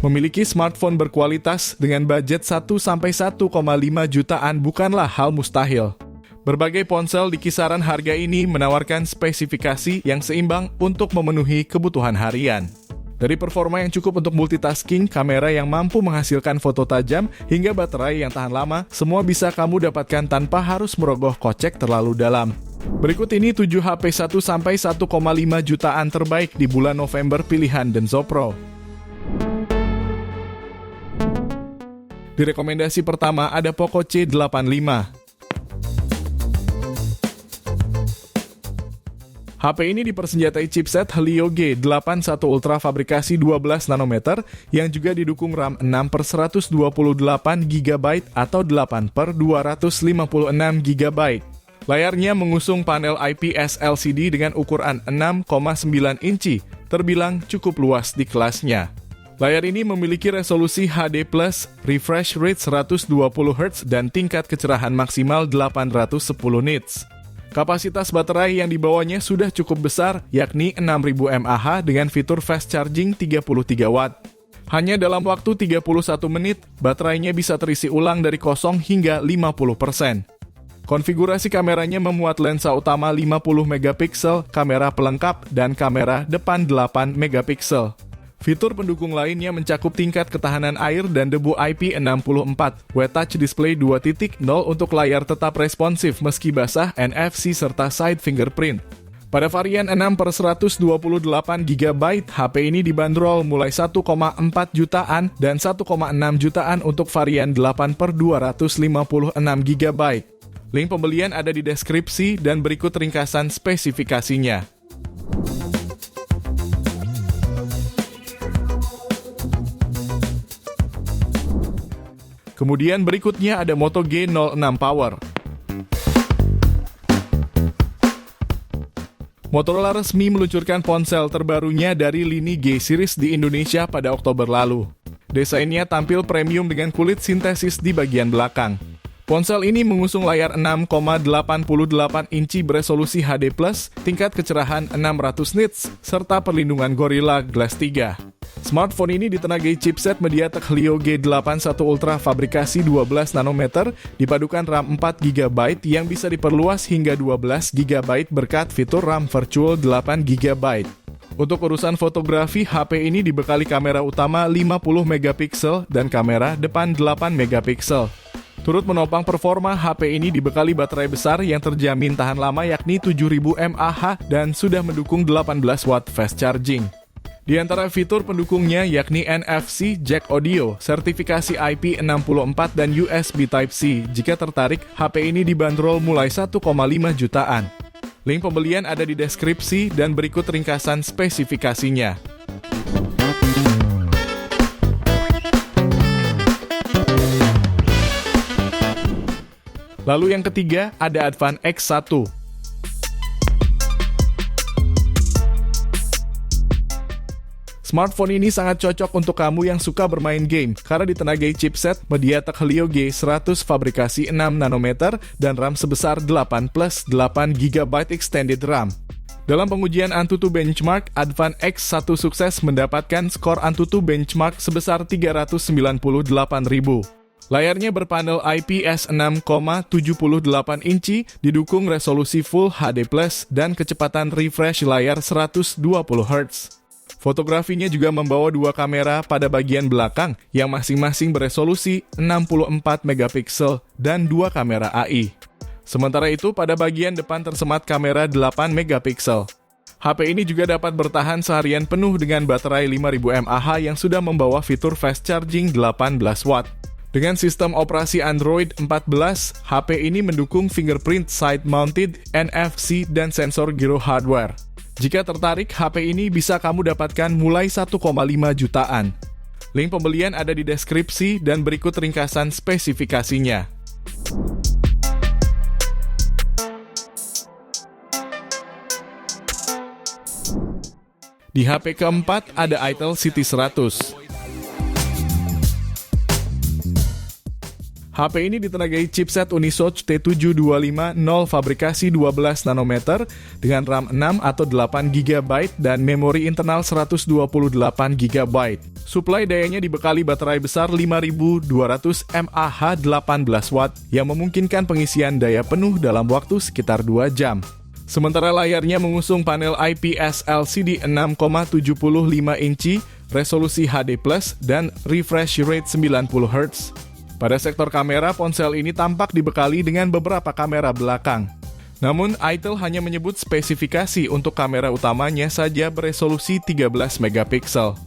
Memiliki smartphone berkualitas dengan budget 1-1,5 jutaan bukanlah hal mustahil. Berbagai ponsel di kisaran harga ini menawarkan spesifikasi yang seimbang untuk memenuhi kebutuhan harian. Dari performa yang cukup untuk multitasking, kamera yang mampu menghasilkan foto tajam, hingga baterai yang tahan lama, semua bisa kamu dapatkan tanpa harus merogoh kocek terlalu dalam. Berikut ini 7 HP 1-1,5 jutaan terbaik di bulan November pilihan Denso Pro. Di rekomendasi pertama ada Poco C85. HP ini dipersenjatai chipset Helio G81 Ultra fabrikasi 12 nanometer yang juga didukung RAM 6/128 GB atau 8/256 GB. Layarnya mengusung panel IPS LCD dengan ukuran 6,9 inci, terbilang cukup luas di kelasnya. Layar ini memiliki resolusi HD+, refresh rate 120 Hz dan tingkat kecerahan maksimal 810 nits. Kapasitas baterai yang dibawanya sudah cukup besar, yakni 6000 mAh dengan fitur fast charging 33 Watt. Hanya dalam waktu 31 menit, baterainya bisa terisi ulang dari 0 hingga 50%. Konfigurasi kameranya memuat lensa utama 50 megapiksel, kamera pelengkap, dan kamera depan 8 megapiksel. Fitur pendukung lainnya mencakup tingkat ketahanan air dan debu IP64, Wet Touch Display 2.0 untuk layar tetap responsif meski basah, NFC serta side fingerprint. Pada varian 6/128 GB, HP ini dibanderol mulai 1,4 jutaan dan 1,6 jutaan untuk varian 8/256 GB. Link pembelian ada di deskripsi dan berikut ringkasan spesifikasinya. Kemudian berikutnya ada Moto G06 Power. Motorola resmi meluncurkan ponsel terbarunya dari lini G series di Indonesia pada Oktober lalu. Desainnya tampil premium dengan kulit sintesis di bagian belakang. Ponsel ini mengusung layar 6,88 inci beresolusi HD+, tingkat kecerahan 600 nits, serta perlindungan Gorilla Glass 3. Smartphone ini ditenagai chipset MediaTek Helio G81 Ultra fabrikasi 12 nanometer, dipadukan RAM 4 GB yang bisa diperluas hingga 12 GB berkat fitur RAM virtual 8 GB. Untuk urusan fotografi, HP ini dibekali kamera utama 50 megapiksel dan kamera depan 8 megapiksel. Turut menopang performa, HP ini dibekali baterai besar yang terjamin tahan lama yakni 7000 mAh dan sudah mendukung 18 Watt fast charging. Di antara fitur pendukungnya yakni NFC, jack audio, sertifikasi IP64 dan USB Type-C. Jika tertarik, HP ini dibanderol mulai 1,5 jutaan. Link pembelian ada di deskripsi dan berikut ringkasan spesifikasinya. Lalu yang ketiga ada Advan X1. Smartphone ini sangat cocok untuk kamu yang suka bermain game karena ditenagai chipset MediaTek Helio G100 fabrikasi 6 nanometer dan RAM sebesar 8+8 GB extended RAM. Dalam pengujian Antutu Benchmark, Advan X1 sukses mendapatkan skor Antutu Benchmark sebesar 398.000. Layarnya berpanel IPS 6,78 inci, didukung resolusi Full HD+, dan kecepatan refresh layar 120 Hz. Fotografinya juga membawa dua kamera pada bagian belakang yang masing-masing beresolusi 64 megapiksel dan dua kamera AI. Sementara itu, pada bagian depan tersemat kamera 8 megapiksel. HP ini juga dapat bertahan seharian penuh dengan baterai 5000 mAh yang sudah membawa fitur fast charging 18 Watt. Dengan sistem operasi Android 14, HP ini mendukung fingerprint side-mounted, NFC, dan sensor gyro hardware. Jika tertarik, HP ini bisa kamu dapatkan mulai 1,5 jutaan. Link pembelian ada di deskripsi dan berikut ringkasan spesifikasinya. Di HP keempat ada Itel City 100. HP ini ditenagai chipset Unisoc T72500 fabrikasi 12 nanometer dengan RAM 6 atau 8 GB dan memori internal 128 GB. Suplai dayanya dibekali baterai besar 5200 mAh 18 watt yang memungkinkan pengisian daya penuh dalam waktu sekitar 2 jam. Sementara layarnya mengusung panel IPS LCD 6,75 inci, resolusi HD+, dan refresh rate 90 Hz. Pada sektor kamera, ponsel ini tampak dibekali dengan beberapa kamera belakang. Namun, Itel hanya menyebut spesifikasi untuk kamera utamanya saja beresolusi 13 megapiksel.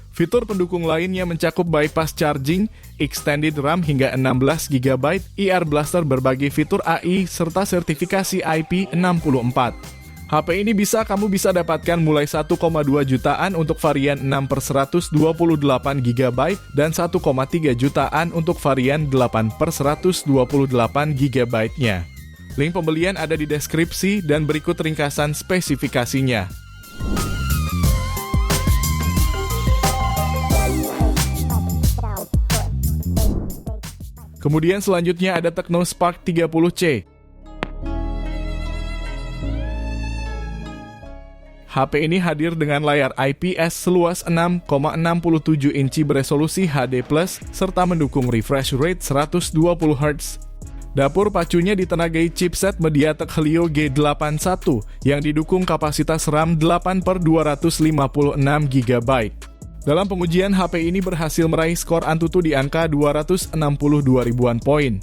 Fitur pendukung lainnya mencakup bypass charging, extended RAM hingga 16 GB, IR Blaster berbagai fitur AI, serta sertifikasi IP64. HP ini kamu bisa dapatkan mulai 1,2 jutaan untuk varian 6/128 GB dan 1,3 jutaan untuk varian 8/128 GB-nya. Link pembelian ada di deskripsi dan berikut ringkasan spesifikasinya. Kemudian selanjutnya ada Tecno Spark 30C. HP ini hadir dengan layar IPS seluas 6,67 inci beresolusi HD+, serta mendukung refresh rate 120 Hz. Dapur pacunya ditenagai chipset MediaTek Helio G81 yang didukung kapasitas RAM 8/256 GB. Dalam pengujian, HP ini berhasil meraih skor Antutu di angka 262 ribuan poin.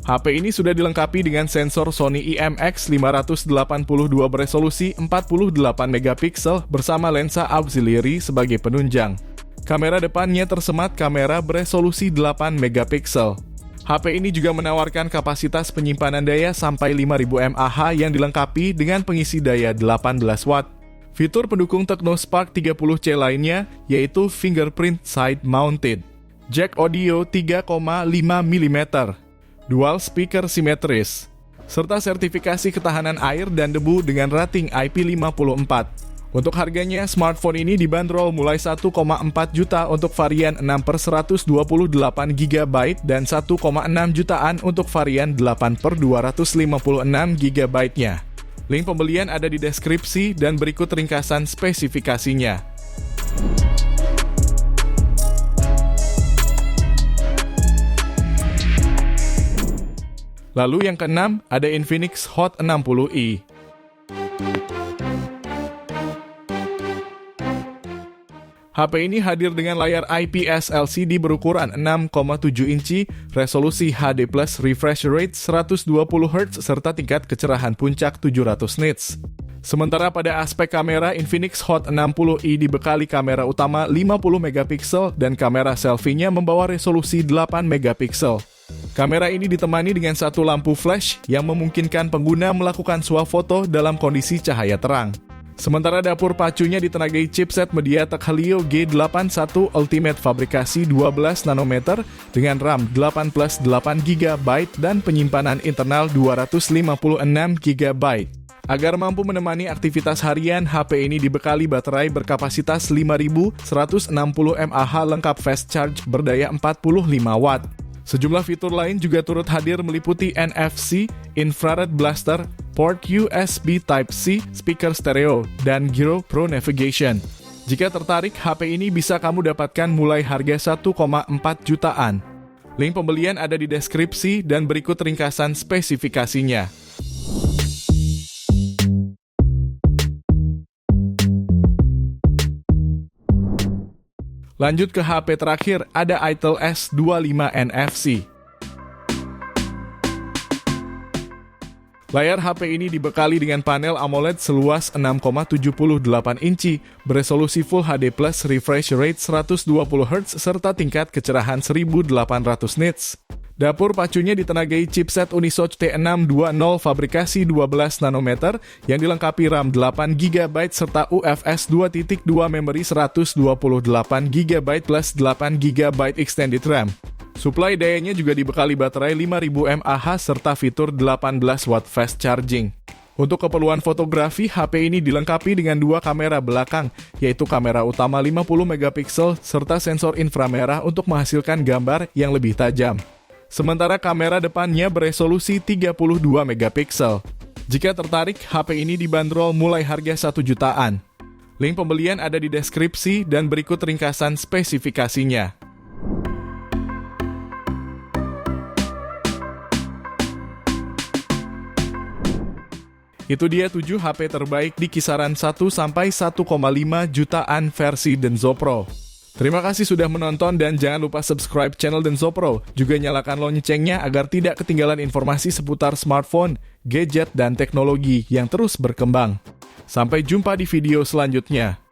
HP ini sudah dilengkapi dengan sensor Sony IMX582 beresolusi 48 megapiksel bersama lensa auxiliary sebagai penunjang. Kamera depannya tersemat kamera beresolusi 8 megapiksel. HP ini juga menawarkan kapasitas penyimpanan daya sampai 5000 mAh yang dilengkapi dengan pengisi daya 18 watt. Fitur pendukung Tecno Spark 30C lainnya yaitu fingerprint side mounted, jack audio 3,5 mm, dual speaker simetris, serta sertifikasi ketahanan air dan debu dengan rating IP54. Untuk harganya, smartphone ini dibanderol mulai 1,4 juta untuk varian 6/128 GB dan 1,6 jutaan untuk varian 8/256 GB-nya. Link pembelian ada di deskripsi dan berikut ringkasan spesifikasinya. Lalu yang keenam, ada Infinix Hot 60i. HP ini hadir dengan layar IPS LCD berukuran 6,7 inci, resolusi HD+, refresh rate 120 Hz, serta tingkat kecerahan puncak 700 nits. Sementara pada aspek kamera, Infinix Hot 60i dibekali kamera utama 50 megapiksel dan kamera selfie-nya membawa resolusi 8 megapiksel. Kamera ini ditemani dengan satu lampu flash yang memungkinkan pengguna melakukan swafoto dalam kondisi cahaya terang. Sementara dapur pacunya ditenagai chipset MediaTek Helio G81 Ultimate fabrikasi 12 nanometer dengan RAM 8+8 GB dan penyimpanan internal 256 GB. Agar mampu menemani aktivitas harian, HP ini dibekali baterai berkapasitas 5160 mAh lengkap fast charge berdaya 45 watt. Sejumlah fitur lain juga turut hadir meliputi NFC, infrared blaster, port USB Type-C, speaker stereo, dan Gyro Pro Navigation. Jika tertarik, HP ini bisa kamu dapatkan mulai harga 1,4 jutaan. Link pembelian ada di deskripsi dan berikut ringkasan spesifikasinya. Lanjut ke HP terakhir, ada Itel S25 NFC. Layar HP ini dibekali dengan panel AMOLED seluas 6,78 inci, beresolusi Full HD+, refresh rate 120 Hz, serta tingkat kecerahan 1800 nits. Dapur pacunya ditenagai chipset Unisoc T620 fabrikasi 12 nanometer yang dilengkapi RAM 8 GB serta UFS 2.2 memori 128 GB plus 8 GB extended RAM. Suplai dayanya juga dibekali baterai 5000 mAh serta fitur 18 watt fast charging. Untuk keperluan fotografi, HP ini dilengkapi dengan dua kamera belakang, yaitu kamera utama 50 megapiksel serta sensor inframerah untuk menghasilkan gambar yang lebih tajam. Sementara kamera depannya beresolusi 32 megapiksel. Jika tertarik, HP ini dibanderol mulai harga 1 jutaan. Link pembelian ada di deskripsi dan berikut ringkasan spesifikasinya. Itu dia 7 HP terbaik di kisaran 1 sampai 1,5 jutaan versi Denso Pro. Terima kasih sudah menonton dan jangan lupa subscribe channel Denso Pro. Juga nyalakan loncengnya agar tidak ketinggalan informasi seputar smartphone, gadget, dan teknologi yang terus berkembang. Sampai jumpa di video selanjutnya.